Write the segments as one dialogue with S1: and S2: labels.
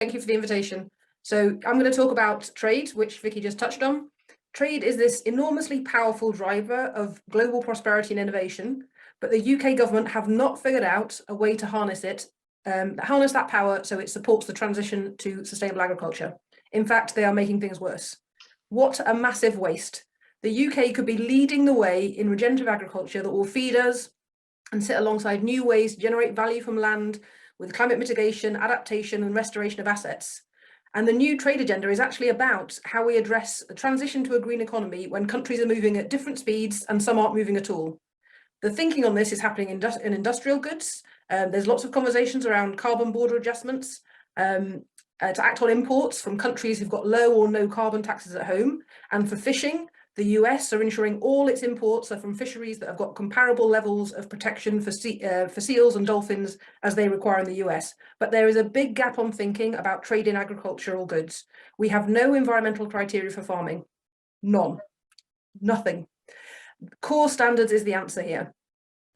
S1: Thank you for the invitation. So I'm going to talk about trade, which Vicky just touched on. Trade is this enormously powerful driver of global prosperity and innovation, but the UK government have not figured out a way to harness it, harness that power so it supports the transition to sustainable agriculture. In fact, they are making things worse. What a massive waste. The UK could be leading the way in regenerative agriculture that will feed us and sit alongside new ways to generate value from land with climate mitigation, adaptation and restoration of assets. And the new trade agenda is actually about how we address a transition to a green economy when countries are moving at different speeds and some aren't moving at all. The thinking on this is happening in industrial goods. There's lots of conversations around carbon border adjustments to act on imports from countries who've got low or no carbon taxes at home. And for fishing, the US are ensuring all its imports are from fisheries that have got comparable levels of protection for seals and dolphins as they require in the US. But there is a big gap on thinking about trade in agricultural goods. We have no environmental criteria for farming. None. Nothing. Core standards is the answer here.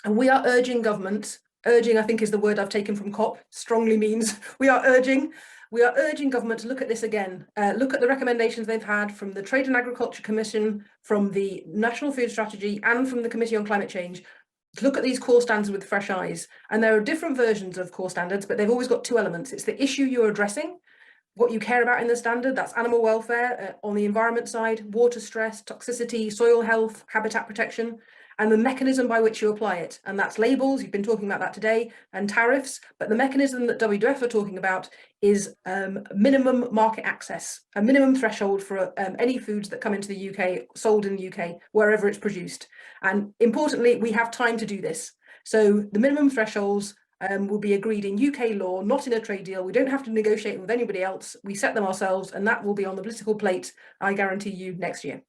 S1: And we are urging government, urging I think is the word I've taken from COP, strongly means we are urging government to look at this again, look at the recommendations they've had from the Trade and Agriculture Commission, from the National Food Strategy and from the Committee on Climate Change, to look at these core standards with fresh eyes. And there are different versions of core standards, but they've always got two elements. It's the issue you're addressing, what you care about in the standard, that's animal welfare on the environment side, water stress, toxicity, soil health, habitat protection, and the mechanism by which you apply it. And that's labels, you've been talking about that today, and tariffs, but the mechanism that WWF are talking about is minimum market access, a minimum threshold for any foods that come into the UK, sold in the UK, wherever it's produced. And importantly, we have time to do this. So the minimum thresholds will be agreed in UK law, not in a trade deal. We don't have to negotiate with anybody else. We set them ourselves, and that will be on the political plate, I guarantee you, next year.